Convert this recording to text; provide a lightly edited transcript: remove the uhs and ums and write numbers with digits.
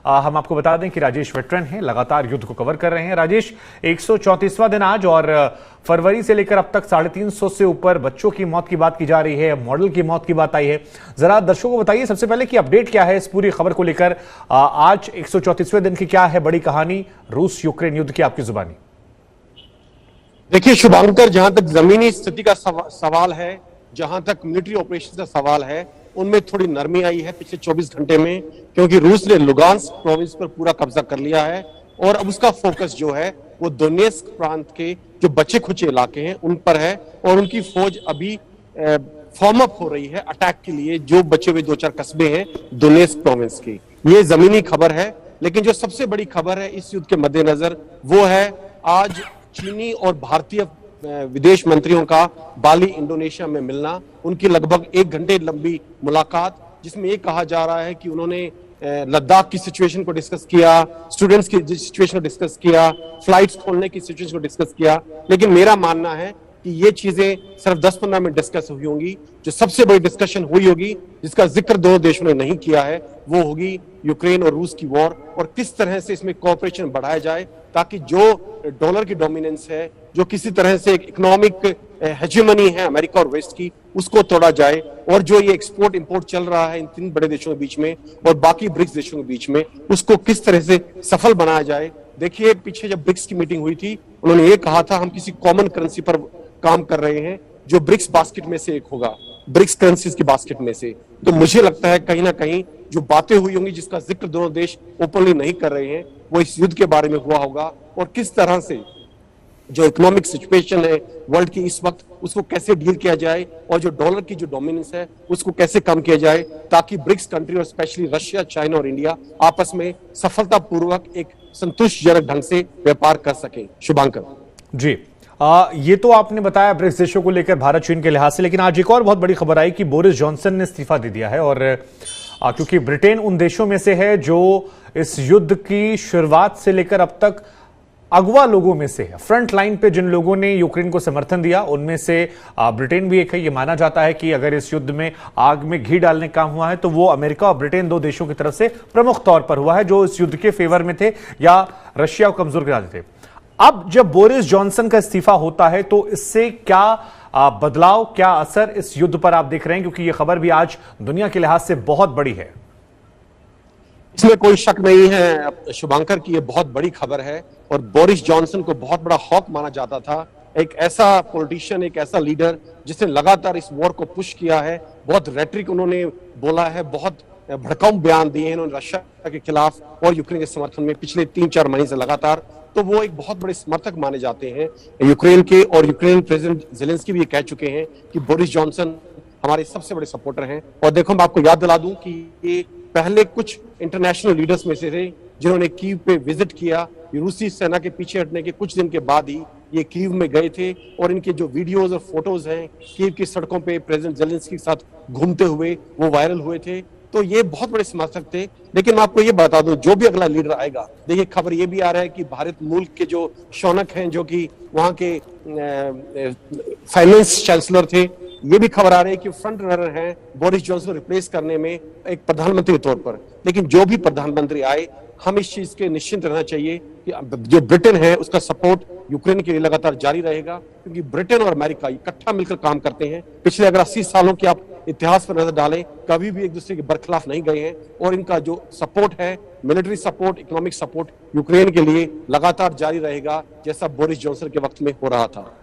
हम आपको बता दें कि राजेश वेटरन हैं, लगातार युद्ध को कवर कर रहे हैं। राजेश, 134वां दिन आज और फरवरी से लेकर अब तक 350 से ऊपर बच्चों की मौत की बात की जा रही है, मॉडल की मौत की बात आई है। जरा दर्शकों को बताइए सबसे पहले कि अपडेट क्या है इस पूरी खबर को लेकर। आज 134वें दिन की क्या है बड़ी कहानी रूस यूक्रेन युद्ध की, आपकी जुबानी। देखिए शुभांकर, जहां तक जमीनी स्थिति का सवाल है, जहां तक मिलिट्री ऑपरेशन का सवाल है, उनमें थोड़ी नरमी आई है पिछले 24 घंटे में, क्योंकि रूस ने लुगांस्क प्रोविंस पर पूरा कब्जा कर लिया है और अब उसका फोकस जो है वो दोनेत्स्क प्रांत के जो बचे खुचे इलाके हैं उन पर है और उनकी फौज अभी फॉर्म अप हो रही है अटैक के लिए जो बचे हुए 2-4 कस्बे हैं दोनेत्स्क प्रोविंस की। ये जमीनी खबर है, लेकिन जो सबसे बड़ी खबर है इस युद्ध के मद्देनजर वो है आज चीनी और भारतीय विदेश मंत्रियों का बाली इंडोनेशिया में मिलना, उनकी लगभग 1 घंटे लंबी मुलाकात, जिसमें ये कहा जा रहा है कि उन्होंने लद्दाख की सिचुएशन को डिस्कस किया, स्टूडेंट्स की सिचुएशन को डिस्कस किया, फ्लाइट्स खोलने की सिचुएशन को डिस्कस किया। लेकिन मेरा मानना है कि ये चीजें सिर्फ 10-15 मिनट डिस्कस हुई होंगी। जो सबसे बड़ी डिस्कशन हुई होगी, जिसका जिक्र दोनों देशों ने नहीं किया है, वो होगी यूक्रेन और रूस की वॉर और किस तरह से इसमें कोऑपरेशन बढ़ाया जाए ताकि जो डॉलर की डोमिनेंस है, जो किसी तरह से एक इकोनॉमिक हेजेमनी है अमेरिका और वेस्ट की, उसको तोड़ा जाए और जो ये एक्सपोर्ट इंपोर्ट चल रहा है इन 3 बड़े देशों के बीच में और बाकी ब्रिक्स देशों के बीच में, उसको किस तरह से सफल बनाया जाए। देखिए पीछे जब ब्रिक्स की मीटिंग हुई थी, उन्होंने ये कहा था हम किसी कॉमन करेंसी पर काम कर रहे हैं जो ब्रिक्स बास्केट में से एक होगा, ब्रिक्स करेंसीज की बास्केट में से। तो मुझे लगता है कहीं ना कहीं जो बातें हुई होंगी जिसका जिक्र दोनों देश ओपनली नहीं कर रहे हैं, वो इस युद्ध के बारे में हुआ होगा और किस तरह से जो इकोनॉमिक सिचुएशन है वर्ल्ड की इस वक्त, उसको कैसे डील किया जाए और जो डॉलर की जो डोमिनेंस है उसको कैसे कम किया जाए ताकि ब्रिक्स कंट्री और स्पेशली रशिया, चाइना और इंडिया आपस में सफलतापूर्वक एक संतुष्टिजनक ढंग से व्यापार कर सके। शुभांकर जी, ये तो आपने बताया ब्रिक्स देशों को लेकर भारत चीन के लिहाज से, लेकिन आज एक और बहुत बड़ी खबर आई कि बोरिस जॉनसन ने इस्तीफा दे दिया है और क्योंकि ब्रिटेन उन देशों में से है जो इस युद्ध की शुरुआत से लेकर अब तक अगवा लोगों में से है, फ्रंट लाइन पे जिन लोगों ने यूक्रेन को समर्थन दिया उनमें से ब्रिटेन भी एक है। ये माना जाता है कि अगर इस युद्ध में आग में घी डालने का काम हुआ है तो वो अमेरिका और ब्रिटेन 2 देशों की तरफ से प्रमुख तौर पर हुआ है जो इस युद्ध के फेवर में थे या रशिया को कमजोर गिराते थे। अब जब बोरिस जॉनसन का इस्तीफा होता है तो इससे क्या बदलाव, क्या असर इस युद्ध पर आप देख रहे हैं, क्योंकि यह खबर भी आज दुनिया के लिहाज से बहुत बड़ी है। इसमें कोई शक नहीं है शुभांकर की ये बहुत बड़ी खबर है और बोरिस जॉनसन को बहुत बड़ा हॉक माना जाता था, एक ऐसा पॉलिटिशियन, एक ऐसा लीडर जिसने लगातार इस वॉर को पुश किया है, बहुत रेटरिक उन्होंने बोला है, बहुत भड़काऊ बयान दिए हैं उन्होंने रशिया के खिलाफ और यूक्रेन के समर्थन में पिछले 3-4 महीने से लगातार। तो वो एक बहुत बड़े समर्थक माने जाते हैं यूक्रेन के और यूक्रेन प्रेसिडेंट ज़ेलेंस्की भी ये कह चुके हैं कि बोरिस जॉनसन हमारे सबसे बड़े सपोर्टर हैं। और देखो मैं आपको याद दिला दूं कि ये पहले कुछ इंटरनेशनल लीडर्स में से थे जिन्होंने कीव पे विजिट किया, रूसी सेना के पीछे हटने के कुछ दिन के बाद ही ये कीव में गए थे और इनके जो वीडियोज और फोटोज हैं कीव की सड़कों पे प्रेसिडेंट ज़ेलेंस्की के साथ घूमते हुए वो वायरल हुए थे। तो ये बहुत बड़े समर्थक थे। लेकिन मैं आपको ये बता दूं, जो भी अगला लीडर आएगा, देखिए खबर ये भी आ रहा है कि भारत मूल के जो शौनक हैं जो कि वहां के फाइनेंस चांसलर थे, ये भी खबर आ रही है कि फ्रंट रनर हैं बोरिस जॉनसन को रिप्लेस करने में एक प्रधानमंत्री के तौर पर। लेकिन जो भी प्रधानमंत्री आए, हम इस चीज के निश्चिंत रहना चाहिए कि जो ब्रिटेन है उसका सपोर्ट यूक्रेन के लिए लगातार जारी रहेगा, क्योंकि ब्रिटेन और अमेरिका इकट्ठा मिलकर काम करते हैं। पिछले अगर 80 सालों के आप इतिहास पर नजर डालें, कभी भी एक दूसरे के बरखिलाफ नहीं गए हैं और इनका जो सपोर्ट है, military support, economic support Ukraine के लिए लगातार जारी रहेगा, जैसा बोरिस जॉनसन के वक्त में हो रहा था।